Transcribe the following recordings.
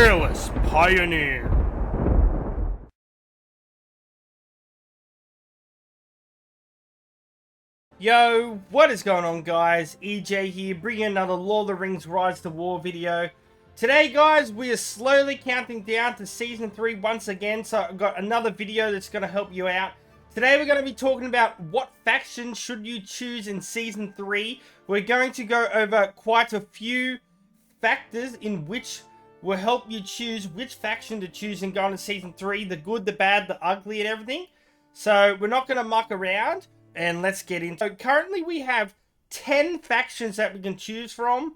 fearless pioneer. Yo, what is going on, guys? EJ here, bringing another Lord of the Rings Rise to War video. Today, guys, we are slowly counting down to Season 3 once again, so I've got another video that's going to help you out. Today, we're going to be talking about what faction should you choose in Season 3. We're going to go over quite a few factors in which will help you choose which faction to choose and go into Season 3. The good, the bad, the ugly, and everything. So, we're not going to muck around. And let's get into it. So currently we have 10 factions that we can choose from.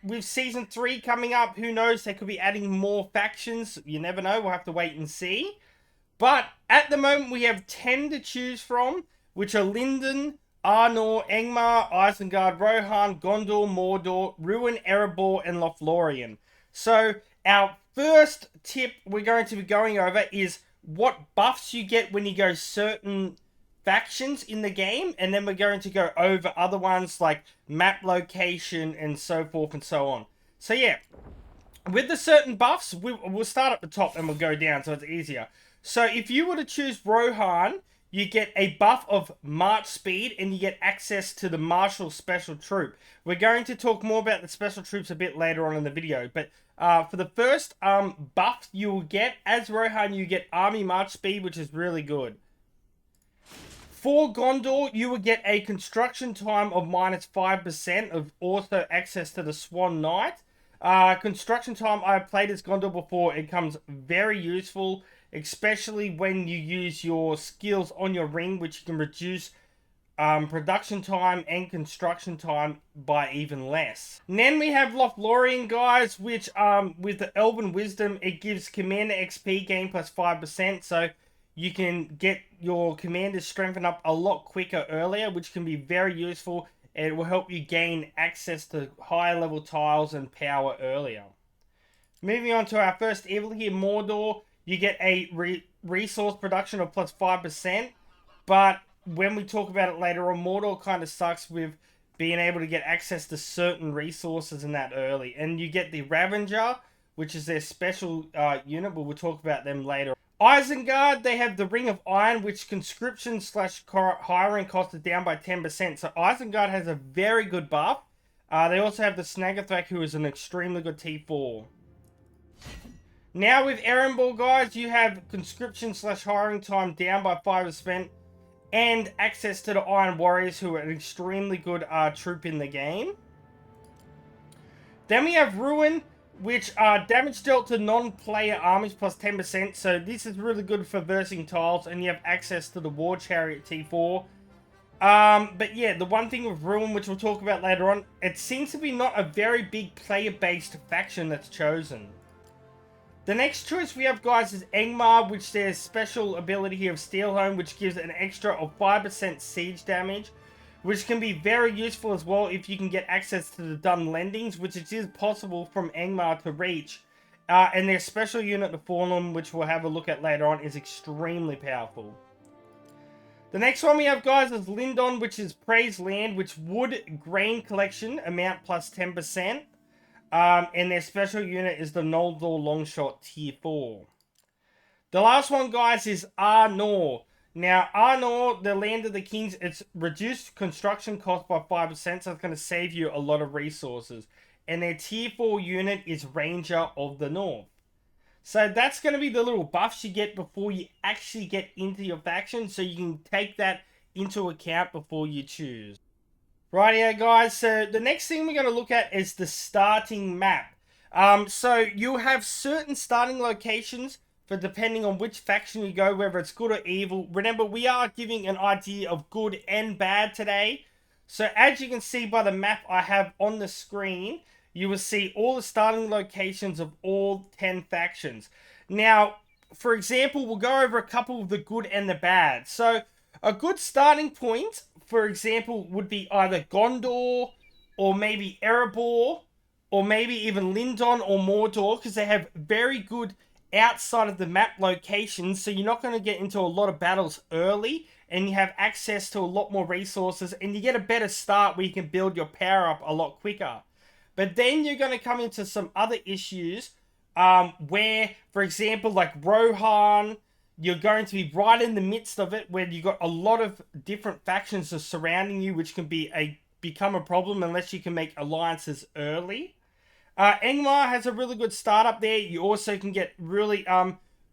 With Season 3 coming up, who knows, they could be adding more factions. You never know, we'll have to wait and see. But at the moment we have 10 to choose from, which are LINDON, ARNOR, ANGMAR, ISENGARD, ROHAN, GONDOR, MORDOR, RHUN, EREBOR, and LOTHLORIEN. So our first tip we're going to be going over is what buffs you get when you go certain factions in the game, and then we're going to go over other ones like map location and so forth and so on. So yeah, with the certain buffs, we'll start at the top and we'll go down so it's easier. So if you were to choose Rohan, you get a buff of march speed and you get access to the Marshal special troop. We're going to talk more about the special troops a bit later on in the video, but for the first buff you will get as Rohan, you get army march speed, which is really good. For Gondor, you will get a construction time of -5% of also access to the SWAN Knight. Construction time, I've played as Gondor before. It comes very useful, especially when you use your skills on your ring, which can reduce production time and construction time by even less. And then we have Lothlorien, guys, which with the Elven Wisdom, it gives Commander XP gain plus 5%, so you can get your commanders strengthened up a lot quicker earlier, which can be very useful. And it will help you gain access to higher level tiles and power earlier. Moving on to our first evil here, Mordor. You get a resource production of plus 5%. But when we talk about it later on, Mordor kind of sucks with being able to get access to certain resources in that early. And you get the Ravenger, which is their special unit, but we'll talk about them later. Isengard, they have the Ring of Iron, which conscription / hiring cost is down by 10%. So Isengard has a very good buff. They also have the SNAGA THRAK, who is an extremely good T4. Now with EREBOR, guys, you have conscription / hiring time down by 5%. And access to the Iron Warriors, who are an extremely good troop in the game. Then we have RHUN, which damage dealt to non-player armies plus 10%. So this is really good for versing tiles, and you have access to the War Chariot T4. But yeah, the one thing with RHUN, which we'll talk about later on, it seems to be not a very big player-based faction that's chosen. The next choice we have, guys, is ANGMAR, which there's special ability here of Steelhome, which gives an extra of 5% siege damage, which can be very useful as well if you can get access to the done lendings, which it is possible from ANGMAR to reach. And their special unit, the Fallen, which we'll have a look at later on, is extremely powerful. The next one we have, guys, is LINDON, which is Praise Land, which would grain collection amount plus 10%. And their special unit is the NOLDOR Longshot Tier 4. The last one, guys, is ARNOR. Now, ARNOR, the Land of the Kings, it's reduced construction cost by 5%, so it's going to save you a lot of resources. And their Tier 4 unit is Ranger of the North. So that's going to be the little buffs you get before you actually get into your faction, so you can take that into account before you choose. Rightio, guys, so the next thing we're going to look at is the starting map. So you'll have certain starting locations for depending on which faction you go, whether it's good or evil. Remember, we are giving an idea of good and bad today. So as you can see by the map I have on the screen, you will see all the starting locations of all 10 factions. Now, for example, we'll go over a couple of the good and the bad. So a good starting point, for example, would be either Gondor, or maybe Erebor, or maybe even Lindon or Mordor, because they have very good outside of the map locations, so you're not going to get into a lot of battles early, and you have access to a lot more resources, and you get a better start where you can build your power up a lot quicker. But then you're going to come into some other issues where, for example, like ROHAN, you're going to be right in the midst of it, where you got a lot of different factions surrounding you, which can become a problem unless you can make alliances early. ANGMAR has a really good startup there. You also can get really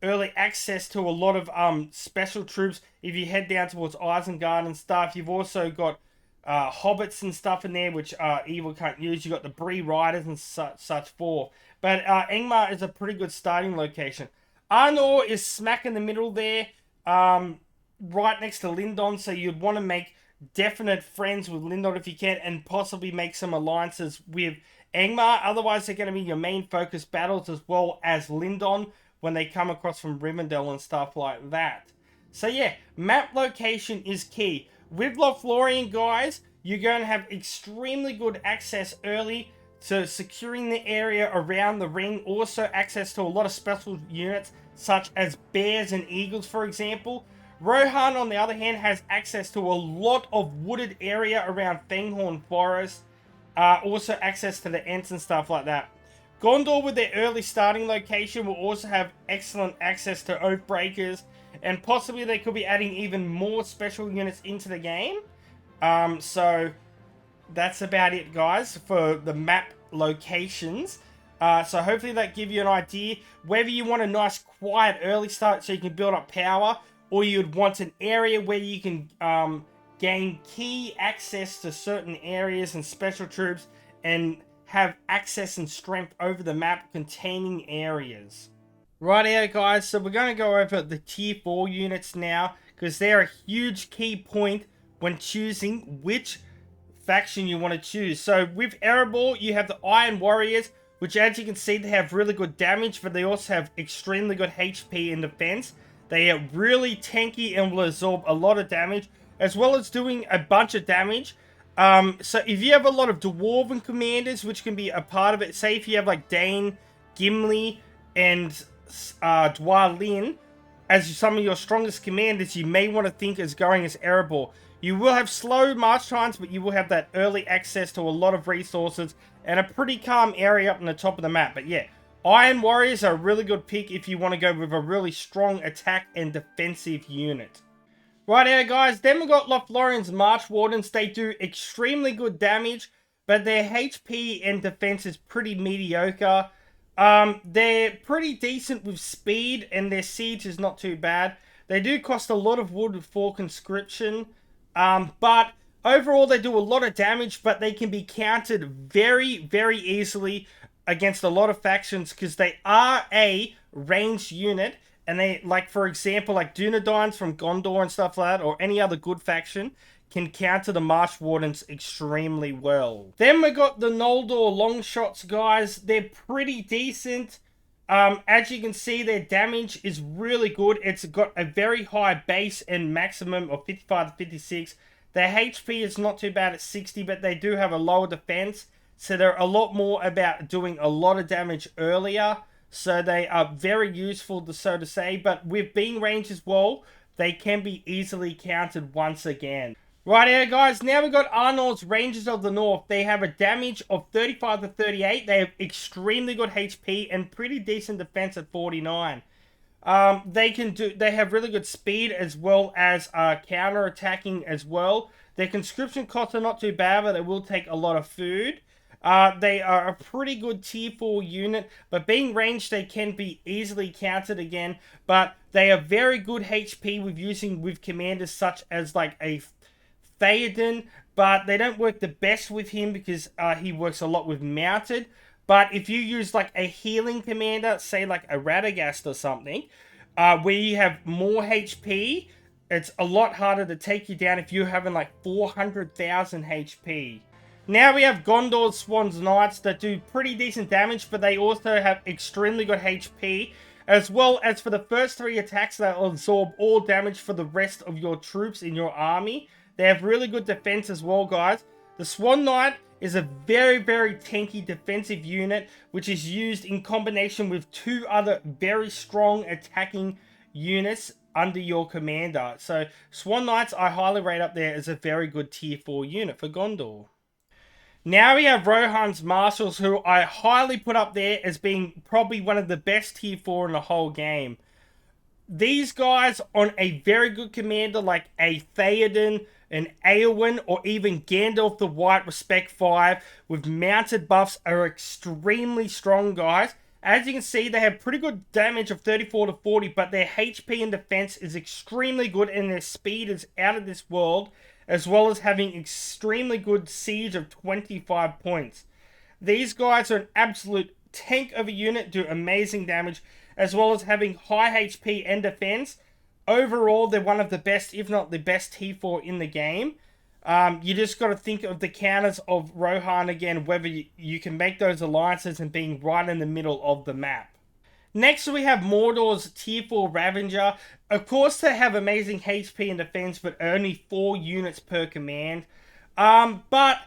early access to a lot of special troops if you head down towards Isengard and stuff. You've also got hobbits and stuff in there, which Evil can't use. You got the Bree Riders and such forth. But ANGMAR is a pretty good starting location. ARNOR is smack in the middle there, right next to LINDON, so you'd want to make definite friends with LINDON if you can, and possibly make some alliances with ANGMAR. Otherwise, they're going to be your main focus battles, as well as LINDON when they come across from Rivendell and stuff like that. So yeah, map location is key. With Lothlorien, guys, you're going to have extremely good access early to securing the area around the ring. Also access to a lot of special units, such as bears and eagles, for example. ROHAN, on the other hand, has access to a lot of wooded area around Fanghorn Forest. Also access to the Ents and stuff like that. GONDOR, with their early starting location, will also have excellent access to Oathbreakers, and possibly they could be adding even more special units into the game. So that's about it, guys, for the map locations. So hopefully that gives you an idea whether you want a nice quiet early start so you can build up power, or you'd want an area where you can gain key access to certain areas and special troops and have access and strength over the map containing areas. Rightio, guys, so we're going to go over the tier 4 units now, because they're a huge key point when choosing which faction you want to choose. So with EREBOR, you have the Iron Warriors, which, as you can see, they have really good damage, but they also have extremely good HP and defense. They are really tanky and will absorb a lot of damage, as well as doing a bunch of damage. So if you have a lot of Dwarven commanders, which can be a part of it, say if you have like Dane, Gimli, and Dwalin as some of your strongest commanders, you may want to think as going as EREBOR. You will have slow march times, but you will have that early access to a lot of resources and a pretty calm area up on the top of the map. But yeah, Iron Warriors are a really good pick if you want to go with a really strong attack and defensive unit. Right guys, then we got Lothlorien's March Wardens. They do extremely good damage, but their HP and defense is pretty mediocre. They're pretty decent with speed, and their siege is not too bad. They do cost a lot of wood for conscription, but overall they do a lot of damage, but they can be countered very, very easily against a lot of factions, because they are a ranged unit. And they, like, for example, like Dunedains from Gondor and stuff like that, or any other good faction, can counter the Marsh Wardens extremely well. Then we got the NOLDOR Longshots, guys. They're pretty decent. As you can see, their damage is really good. It's got a very high base and maximum of 55 to 56. Their HP is not too bad at 60, but they do have a lower defense. So they're a lot more about doing a lot of damage earlier. So they are very useful, so to say, but with being ranged as well, they can be easily countered once again. Right here, guys, now we've got Arnor's Rangers of the North. They have a damage of 35 to 38. They have extremely good HP and pretty decent defense at 49. They have really good speed as well as counter-attacking as well. Their conscription costs are not too bad, but they will take a lot of food. They are a pretty good tier 4 unit, but being ranged, they can be easily countered again. But they are very good HP with commanders such as like a Theoden, but they don't work the best with him because he works a lot with mounted. But if you use like a healing commander, say like a Radagast or something, where you have more HP, it's a lot harder to take you down if you're having like 400,000 HP. Now we have Gondor's Swan's Knights that do pretty decent damage, but they also have extremely good HP. As well as for the first 3 attacks, they'll absorb all damage for the rest of your troops in your army. They have really good defense as well, guys. The Swan Knight is a very, very tanky defensive unit, which is used in combination with 2 other very strong attacking units under your commander. So Swan Knights I highly rate up there as a very good tier 4 unit for Gondor. Now we have Rohan's Marshals, who I highly put up there as being probably one of the best tier 4 in the whole game. These guys on a very good commander like a Theoden, an Eowyn, or even Gandalf the White Respect 5 with mounted buffs are extremely strong, guys. As you can see, they have pretty good damage of 34 to 40, but their HP and defense is extremely good and their speed is out of this world, as well as having extremely good siege of 25 points. These guys are an absolute tank of a unit, do amazing damage, as well as having high HP and defense. Overall, they're one of the best, if not the best T4 in the game. You just got to think of the counters of Rohan again, whether you can make those alliances and being right in the middle of the map. Next, we have Mordor's Tier 4 Ravenger. Of course, they have amazing HP and defense, but only 4 units per command. But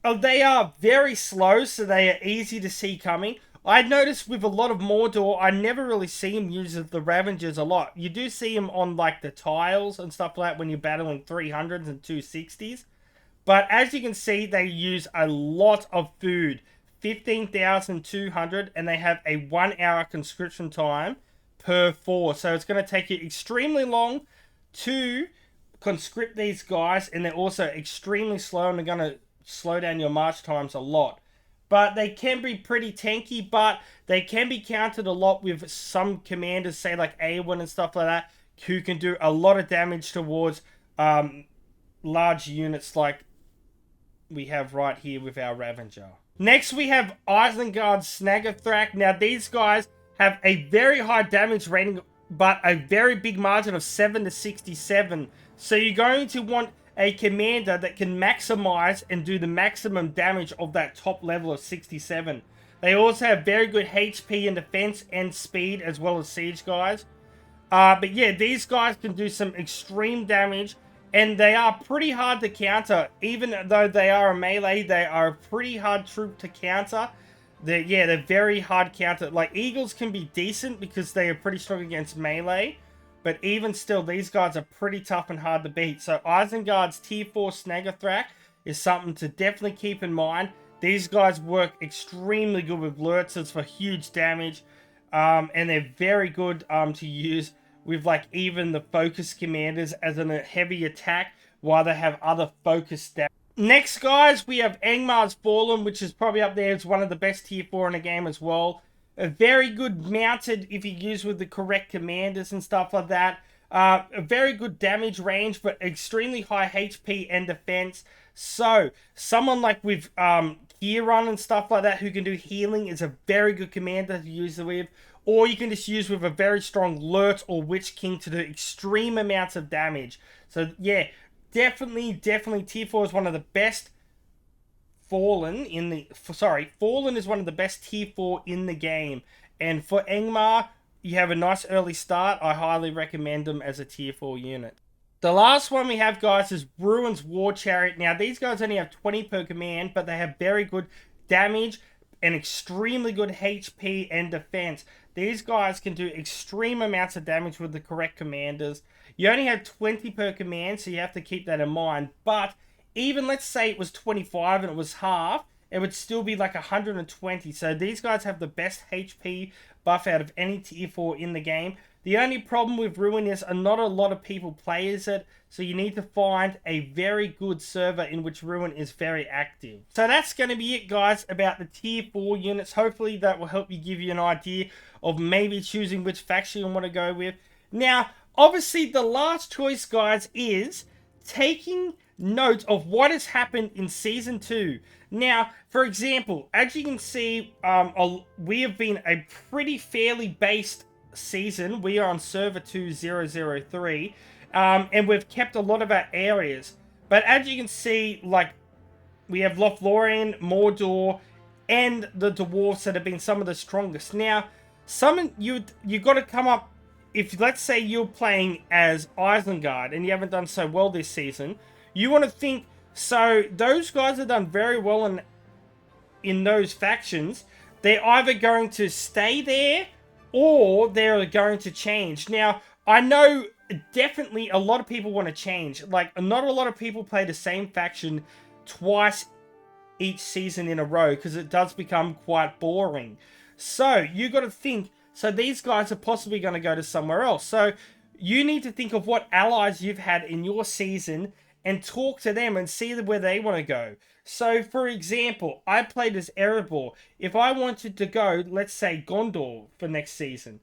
they are very slow, so they are easy to see coming. I noticed with a lot of Mordor, I never really see him use the Ravengers a lot. You do see him on like the tiles and stuff like that when you're battling 300s and 260s. But as you can see, they use a lot of food. 15,200, and they have a 1 hour conscription time per 4. So it's going to take you extremely long to conscript these guys, and they're also extremely slow, and they're going to slow down your march times a lot. But they can be pretty tanky, but they can be countered a lot with some commanders, say like Eowyn and stuff like that, who can do a lot of damage towards large units like we have right here with our Ravenger. Next, we have ISENGARD SNAGA THRAK. Now, these guys have a very high damage rating, but a very big margin of 7 to 67. So you're going to want a commander that can maximize and do the maximum damage of that top level of 67. They also have very good HP and defense and speed, as well as siege guys. But yeah, these guys can do some extreme damage, and they are pretty hard to counter. Even though they are a melee, they are a pretty hard troop to counter. They're very hard counter. Like, Eagles can be decent because they are pretty strong against melee. But even still, these guys are pretty tough and hard to beat. So ISENGARD's Tier 4 SNAGA THRAK is something to definitely keep in mind. These guys work extremely good with Lurtzers for huge damage. And they're very good to use with like even the focus commanders as a heavy attack, while they have other focus stats. Next, guys, we have ANGMAR's Fallen, which is probably up there as one of the best Tier 4 in the game as well. A very good mounted if you use with the correct commanders and stuff like that. A very good damage range, but extremely high HP and defense. So, someone like with RHUN and stuff like that who can do healing is a very good commander to use it with. Or you can just use with a very strong Lurtz or Witch King to do extreme amounts of damage. So, yeah, definitely Tier 4 is one of the best. Fallen is one of the best Tier 4 in the game. And for ANGMAR, you have a nice early start. I highly recommend them as a Tier 4 unit. The last one we have, guys, is RHUN's War Chariot. Now, these guys only have 20 per command, but they have very good damage and extremely good HP and defense. These guys can do extreme amounts of damage with the correct commanders. You only have 20 per command, so you have to keep that in mind. But even let's say it was 25 and it was half, it would still be like 120. So these guys have the best HP buff out of any Tier 4 in the game. The only problem with RHUN is not a lot of people play as it, so you need to find a very good server in which RHUN is very active. So that's going to be it, guys, about the Tier 4 units. Hopefully that will help you give you an idea of maybe choosing which faction you want to go with. Now, obviously the last choice, guys, is taking note of what has happened in Season 2. Now, for example, as you can see, we have been a pretty fairly based season. We are on server 2003, and we've kept a lot of our areas. But as you can see, like, we have Lothlorien, Mordor, and the dwarves that have been some of the strongest. Now, you got to come up, if let's say you're playing as Isengard and you haven't done so well this season, you want to think, so those guys have done very well in those factions. They're either going to stay there or they're going to change. Now, I know definitely a lot of people want to change. Like, not a lot of people play the same faction twice each season in a row, because it does become quite boring. So you got to think, so these guys are possibly going to go to somewhere else. So you need to think of what allies you've had in your season and talk to them and see where they want to go. So, for example, I played as EREBOR. If I wanted to go, let's say, GONDOR for next season.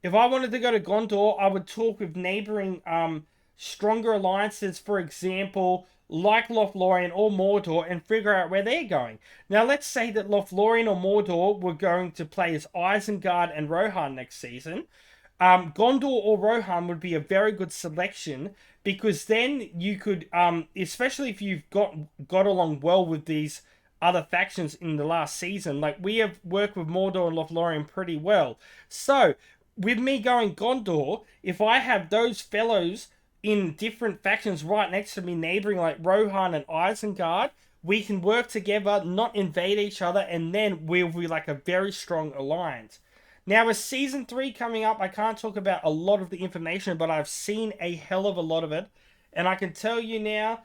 If I wanted to go to GONDOR, I would talk with neighboring stronger alliances, for example, like LOTHLORIEN or MORDOR, and figure out where they're going. Now, let's say that LOTHLORIEN or MORDOR were going to play as ISENGARD and ROHAN next season. GONDOR or ROHAN would be a very good selection, because then you could, especially if you've got along well with these other factions in the last season, like we have worked with MORDOR and LOTHLORIEN pretty well. So, with me going GONDOR, if I have those fellows in different factions right next to me, neighboring like ROHAN and ISENGARD, we can work together, not invade each other, and then we'll be like a very strong alliance. Now, with Season 3 coming up, I can't talk about a lot of the information, but I've seen a hell of a lot of it. And I can tell you now,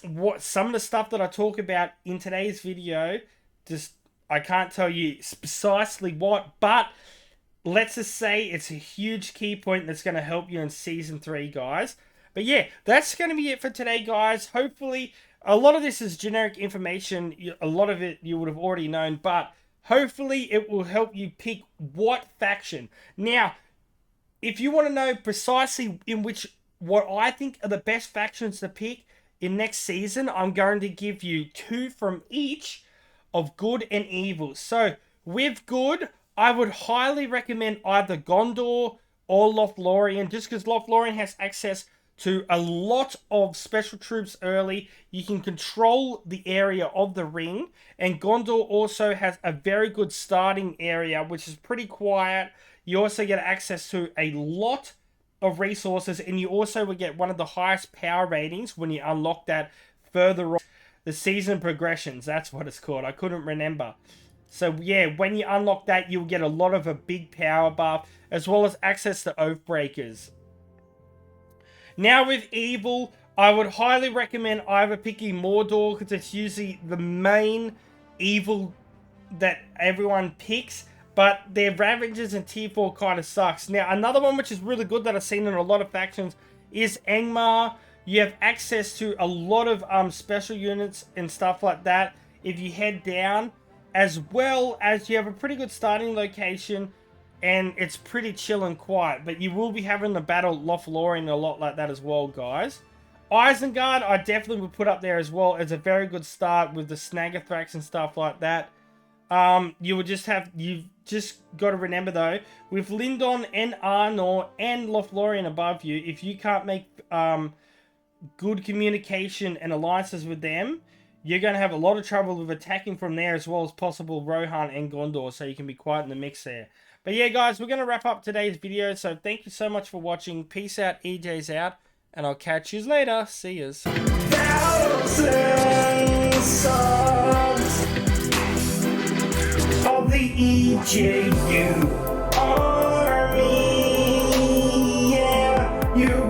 what some of the stuff that I talk about in today's video, just I can't tell you precisely what, but let's just say it's a huge key point that's going to help you in Season 3, guys. But yeah, that's going to be it for today, guys. Hopefully, a lot of this is generic information. A lot of it you would have already known, but hopefully it will help you pick what faction. Now, if you want to know precisely what I think are the best factions to pick in next season, I'm going to give you 2 from each of good and evil. So, with good, I would highly recommend either GONDOR or LOTHLORIEN, just because LOTHLORIEN has access to a lot of special troops early. You can control the area of the ring, and GONDOR also has a very good starting area, which is pretty quiet. You also get access to a lot of resources, and you also would get one of the highest power ratings when you unlock that further on. The season progressions, that's what it's called. I couldn't remember. So yeah, when you unlock that, you'll get a lot of a big power buff, as well as access to Oathbreakers. Now with evil, I would highly recommend either picking MORDOR, because it's usually the main evil that everyone picks, but their Ravengers and Tier 4 kind of sucks. Now, another one which is really good that I've seen in a lot of factions is ANGMAR. You have access to a lot of special units and stuff like that if you head down, as well as you have a pretty good starting location, and it's pretty chill and quiet. But you will be having to battle LOTHLORIEN a lot like that as well, guys. ISENGARD, I definitely would put up there as well as a very good start with the SNAGA THRAKs and stuff like that. You've just got to remember though, with LINDON and ARNOR and LOTHLORIEN above you, if you can't make good communication and alliances with them, you're going to have a lot of trouble with attacking from there, as well as possible ROHAN and GONDOR, so you can be quite in the mix there. But yeah, guys, we're going to wrap up today's video, so thank you so much for watching. Peace out, EJ's out, and I'll catch you later. See yous. Thousands of the EJU Army, yeah, you